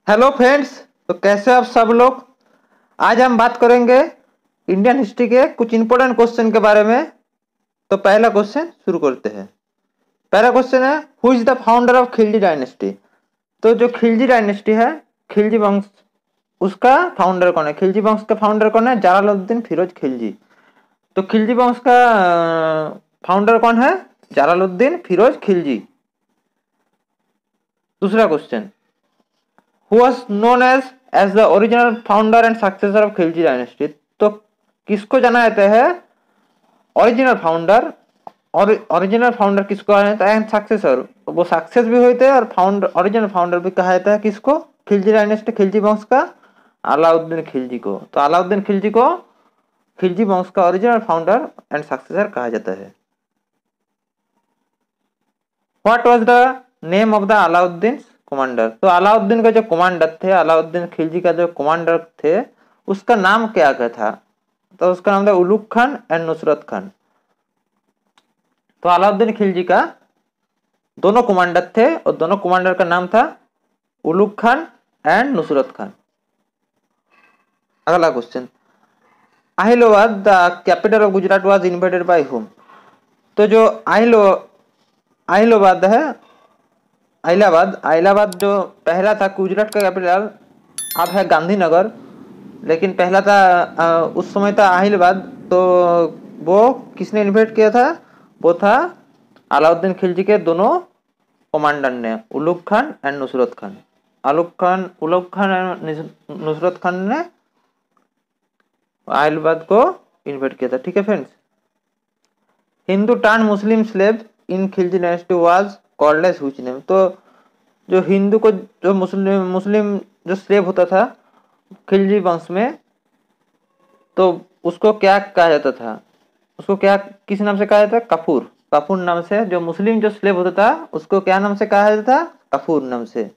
Hello friends. तो कैसे आप सब लोग। आज हम बात करेंगे इंडियन हिस्ट्री के कुछ इंपॉर्टेंट क्वेश्चन के बारे में। तो पहला क्वेश्चन शुरू करते हैं। पहला क्वेश्चन है, who is the founder of Khilji dynasty. तो जो खिलजी डायनेस्टी है, खिलजी वंश, उसका फाउंडर कौन है? खिलजी वंश का फाउंडर कौन है? जलालुद्दीन फिरोज खिलजी। तो खिलजी वंश का फाउंडर कौन है? जलालुद्दीन फिरोज खिलजी। दूसरा question, who was known as the original founder and successor of Khilji dynasty. तो किसको जाना जाता है ओरिजिनल फाउंडर? और ओरिजिनल फाउंडर किसको कहा जाता है? एंड सक्सेसर, वो सक्सेस भी होते हैं और फाउंडर, ओरिजिनल फाउंडर भी कहा जाता है किसको? खिलजी डायनेस्टी, खिलजी वंश का अलाउद्दीन खिलजी को। तो अलाउद्दीन खिलजी को खिलजी वंश का ओरिजिनल फाउंडर एंड सक्सेसर कहा जाता है। What was the name of the Alauddin commander. तो अलाउद्दीन का जो कमांडर थे, अलाउद्दीन खिलजी का जो कमांडर थे, उसका नाम क्या क्या था? तो उसका नाम था उलुग खान एंड नुसरत खान। तो अलाउद्दीन खिलजी का दोनों कमांडर थे और दोनों कमांडर का नाम था उलुग खान एंड नुसरत खान। अगला क्वेश्चन, अहिलाबाद the capital of Gujarat was invaded by whom. तो जो अहिलाबाद है, इलाहाबाद जो पहला था गुजरात का कैपिटल, अब है गांधीनगर, लेकिन पहला था उस समय था अहिलाबाद। तो वो किसने इन्वेट किया था? वो था अलाउद्दीन खिलजी के दोनों कमांडर ने, उलुग खान एंड नुसरत खान। उलुग खान एंड नुसरत खान ने अहिलाबाद को इन्वेट किया था। ठीक है friends. Hindu turn Muslim slave in Khilji dynasty was called as which name. तो जो हिंदू को जो मुस्लिम जो स्लेव होता था खिलजी वंश में, तो उसको क्या कहा जाता था? उसको क्या, किस नाम से कहा जाता था? कपूर। कपूर नाम से। जो मुस्लिम जो स्लेव होता था उसको क्या नाम से कहा जाता था? कपूर नाम से।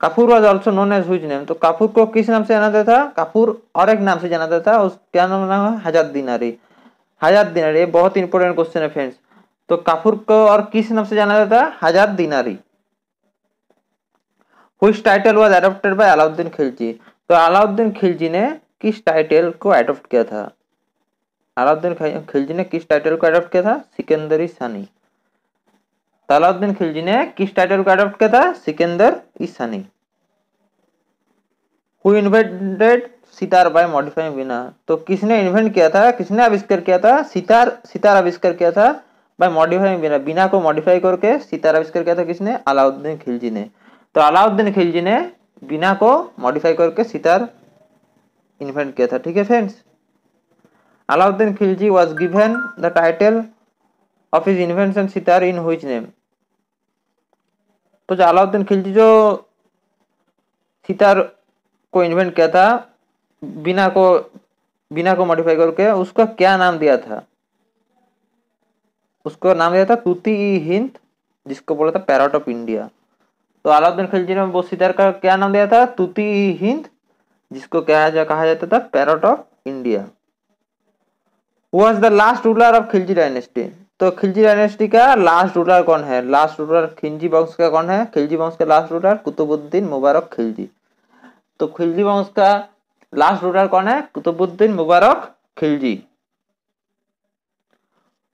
Kapur was also known as which name. तो कपूर को किस नाम से जाना जाता था? कपूर और एक नाम से जाना जाता था, उस क्या नाम है? हजात दिनारी। हजात दिनारी, ये बहुत इंपॉर्टेंट क्वेश्चन है फ्रेंड्स। तो कपूर को और किस नाम से जाना जाता है? हजात दिनारी। Which title was adopted by Alauddin Khilji. तो अलाउद्दीन खिलजी ने किस टाइटल को अडॉप्ट किया था? अलाउद्दीन खिलजी ने किस टाइटल को अडॉप्ट किया था? सिकंदरी सानी। तो अलाउद्दीन खिलजी ने किस टाइटल को अडॉप्ट किया था? Sikandar e Sani. Who invented sitar by modifying veena. तो किसने इन्वेंट किया था, किसने आविष्कार किया था? सितार आविष्कार किया था बाय मॉडिफाइंग वीणा। वीणा को मॉडिफाई करके सितार आविष्कार किया था किसने? अलाउद्दीन खिलजी ने। तो अलाउद्दीन खिलजी ने वीणा को मॉडिफाई करके सितार इन्वेंट किया था। ठीक है friends. Alauddin Khilji was given the title of his invention sitar in which name. तो जो अलाउद्दीन खिलजी जो सितार को इन्वेंट किया था बिना को मॉडिफाई करके, उसका क्या नाम दिया था? उसको नाम दिया था तूती ई हिंद, जिसको बोला था पैरट ऑफ इंडिया। तो अलाउद्दीन खिलजी ने वो सितार का क्या नाम दिया था? तूती ई हिंद, जिसको कहा जाता था parrot of India. Was the last ruler of Khilji dynasty. तो खिलजी डायनेस्टी का लास्ट रूलर कौन है? लास्ट रूलर खिलजी वंश का कौन है? खिलजी वंश का लास्ट रूलर कुतुबुद्दीन मुबारक खिलजी। तो खिलजी वंश का लास्ट रूलर कौन है? Qutbuddin Mubarak Khilji.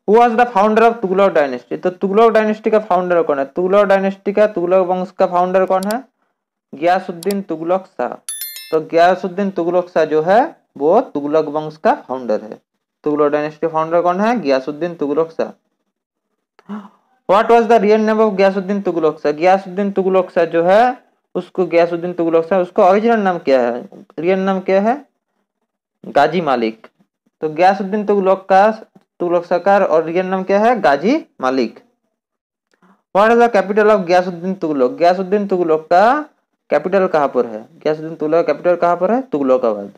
Who was the founder of Tughlaq dynasty. तो तुगलक डायनेस्टी का फाउंडर कौन है? तुगलक डायनेस्टी का, तुगलक वंश का फाउंडर कौन है? गियासुद्दीन तुगलक शाह। तो गियासुद्दीन तुगलक शाह जो है वो तुगलक वंश का फाउंडर है। तुगलक डायनेस्टी फाउंडर कौन है? Ghiyasuddin Tughlaq Shah. What was the real name of Ghiyasuddin Tughlaq Shah. Ghiyasuddin Tughlaq Shah जो है, उसको गियासुद्दीन तुगलक शाह, उसका ओरिजिनल नाम क्या है? रियल नाम क्या है? गाजी मालिक। तो गियासुद्दीन तुगलक शाह का और रियल नाम क्या है? Ghazi Malik. What is the capital of Ghiyasuddin Tughlaq. Ghiyasuddin Tughlaq का कैपिटल कहाँ पर है? गियासुद्दीन तुगलक का कैपिटल कहाँ पर है? तुगलकाबाद।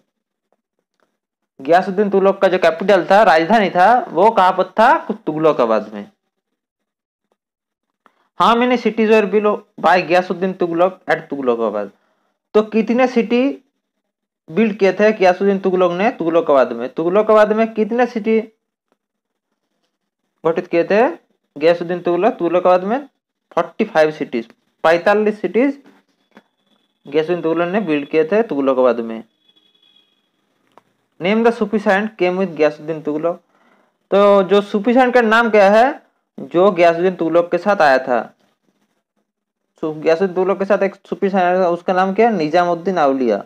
गियासुद्दीन तुगलक का जो कैपिटल था, राजधानी था, वो कहाँ पर था? तुगलकाबाद में। How many cities were build by Ghiyasuddin Tughlaq at Tughlaqabad. तो कितने सिटी बिल्ड किए थे गियासुद्दीन तुगलक ने तुगलकाबाद में? तुगलकाबाद में कितने सिटी गठित किए थे गियासुद्दीन तुगलक? तुगलकाबाद में 45 सिटीज, 45 सिटीज गयासुद्दीन तुगलक ने बिल्ड किए थे तुगलकाबाद में। Name the Sufi saint came with Ghiyasuddin Tughlaq. तो जो सुफिसाइंट का नाम क्या है जो गयासुद्दीन तुगलक के साथ आया था? गयासुद्दीन तुगलक के साथ एक सुफिसाइंट था, उसका नाम क्या है? निजामुद्दीन औलिया।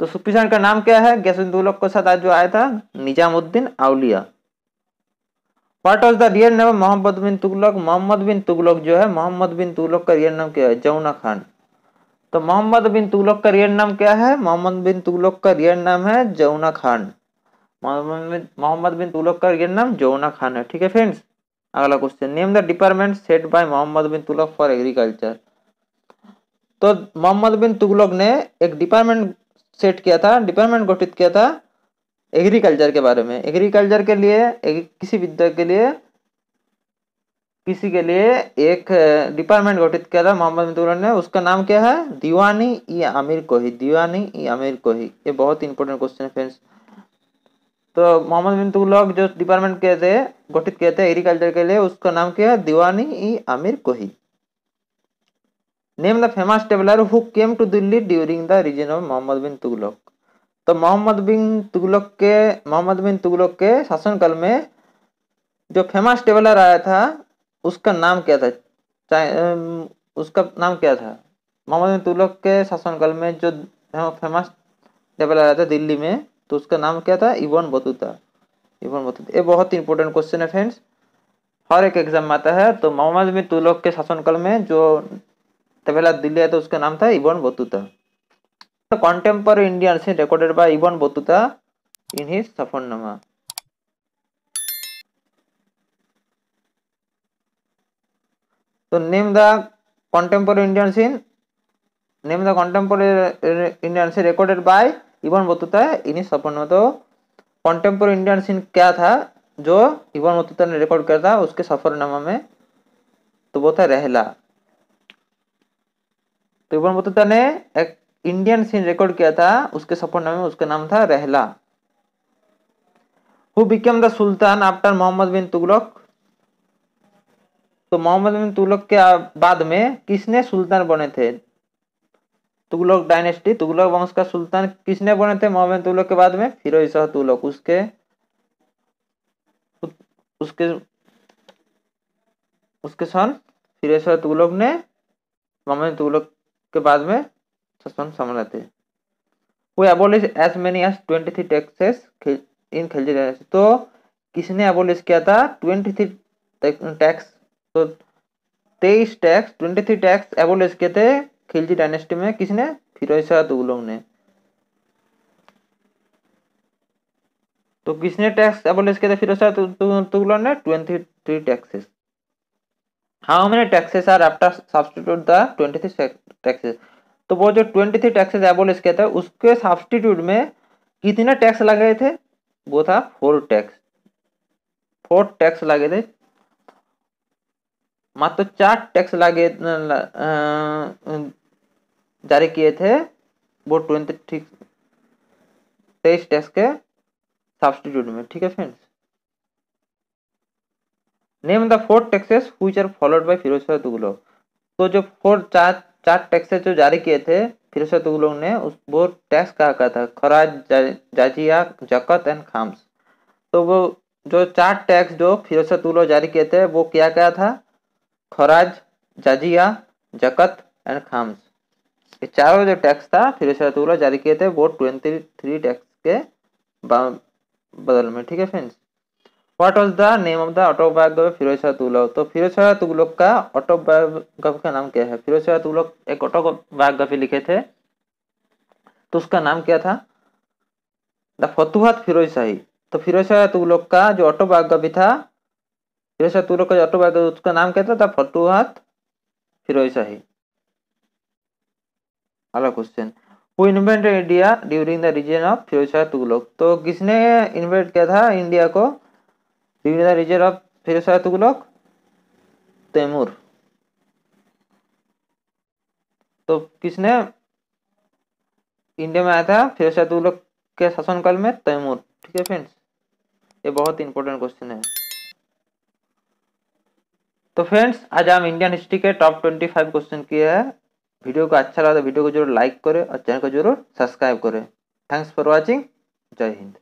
तो सुफिसाइंट का नाम क्या है गयासुद्दीन तुगलक के साथ आज जो आया था? Nizamuddin Auliya. What was the real name of Mohammad bin Tughlaq? Mohammad bin Tughlaq जो है, मोहम्मद बिन तुगलक का रियल नाम क्या है? जौना खान। तो मोहम्मद बिन तुगलक का रियल नाम क्या है? मोहम्मद बिन तुगलक का रियल नाम है जौना खान। मोहम्मद बिन तुगलक का रियल नाम जौना खान है। ठीक है फ्रेंड्स। अगला question, name the department set by Mohammad bin Tughlaq for agriculture. तो मोहम्मद बिन तुगलक ने एक डिपार्टमेंट सेट किया था, डिपार्टमेंट गठित किया था एग्रीकल्चर के बारे में। एग्रीकल्चर के लिए किसी विद्या के लिए एक डिपार्टमेंट गठित किया था मोहम्मद बिन तुगलक ने। उसका नाम क्या है? दीवानी ई आमिर कोही। दीवानी ई आमिर कोही। ये बहुत इंपॉर्टेंट क्वेश्चन है फ्रेंड्स। तो मोहम्मद बिन तुगलक जो डिपार्टमेंट के थे गठित किए थे एग्रीकल्चर के लिए, उसका नाम क्या है? दीवानी e Amir Kohi. Name the famous traveller who came to Delhi during the reason of Mohammad bin Tughlaq. तो मोहम्मद बिन तुगलक के शासनकाल में जो फेमस ट्रेवलर आया था उसका नाम क्या था? उसका नाम क्या था? मोहम्मद बिन तुगलक के शासनकाल में जो फेमस ट्रेवलर आया था दिल्ली में, तो उसका नाम क्या था? Ibn Battuta. Ibn Battuta. ये बहुत इंपॉर्टेंट क्वेश्चन है फ्रेंड्स, हर एक एग्जाम में आता है। तो मोहम्मद बिन तुगलक के शासनकाल में जो ट्रेवलर दिल्ली आया था उसका नाम था Ibn Battuta. The contemporary Indian scene recorded by Ibn Battuta in his Safarnama. So name the contemporary Indian scene. Name the contemporary Indian scene recorded by Ibn Battuta in his Safarnama. तो contemporary Indian scene क्या था जो Ibn Battuta ने record किया था उसके सफरनामा में? तो वो था रहला। तो इब्न बतूता ने एक इंडियन सीन रिकॉर्ड किया था उसके सफरनामे में, उसका नाम था Rihla. Who became the sultan after Mohammad bin Tughlaq. तो मोहम्मद बिन तुगलक के बाद में किसने सुल्तान बने थे? तुगलक डायनेस्टी, तुगलक वंश का सुल्तान किसने बने थे मोहम्मद बिन तुगलक के बाद में? फिरोज शाह तुगलक। उसके उसके सन फिरोज शाह तुगलक ने मोहम्मद बिन तुगलक के बाद में शासन संभाला थे। वो abolish as many as 23 taxes in Khilji dynasty. तो किसने एबोलिश किया था 23 टैक्स? तो 23 टैक्स एबोलिश किए थे खिलजी डायनेस्टी में। किसने? फिरोज शाह तुगलक ने। तो किसने टैक्स एबोलिश किए थे फिरोज शाह तुगलक ने? 23 taxes. How many taxes are after substitute the 23 taxes. तो वो जो 23 टैक्सेस एबोलिश किया था उसके सब्स्टिट्यूट में कितने टैक्स लगे थे? वो था 4 टैक्स। 4 टैक्स लगे थे। मात्र 4 टैक्स लगे जारी किए थे वो 23 टैक्स के सब्स्टिट्यूट में। ठीक है friends. Name the 4 taxes which are followed by Firoz Shah Tughlaq. तो जो चार टैक्सेस जो जारी किए थे फिरोज शाह तुगलक ने, उस वो टैक्स कहा था? खराज, जाजिया, जकत एंड खाम्स। तो वो जो 4 टैक्स जो फिरोज शाह तुगलक जारी किए थे वो क्या क्या था? खराज, जाजिया, जकत एंड खाम्स। ये चारों जो टैक्स था फिरोज शाह तुगलक जारी किए थे वो 23 टैक्स के बदल में। ठीक है friends. What was the name of the autobiography of Firoz Shah Tughlaq. तो फिरोज शाह तुगलक का ऑटोबायोग्राफी का नाम क्या है? फिरोज शाह तुगलक एक ऑटोबायोग्राफी लिखे थे तो उसका नाम क्या था? द फतुहात फिरोज शाही। तो फिरोज शाह तुगलक का जो ऑटोबायोग्राफी था, फिरोज शाह तुगलक का जो ऑटोबायोग्राफी उसका नाम क्या था? द फतुहात फिरोज शाही। अगला question, who invented India during the reason of Firoz Shah Tughlaq. तो किसने इन्वेंट किया था इंडिया को during the reason of Firoz Shah Tughlaq? Timur. तो किसने इंडिया में आया था फिरोज शाह तुगलक के शासनकाल में? तैमूर। ठीक है फ्रेंड्स। ये बहुत इंपॉर्टेंट क्वेश्चन है। तो फ्रेंड्स आज हम इंडियन हिस्ट्री के टॉप 25 क्वेश्चन किए हैं। वीडियो को अच्छा लगा तो वीडियो को जरूर लाइक करें और चैनल को जरूर सब्सक्राइब करें। Thanks for watching. जय हिंद।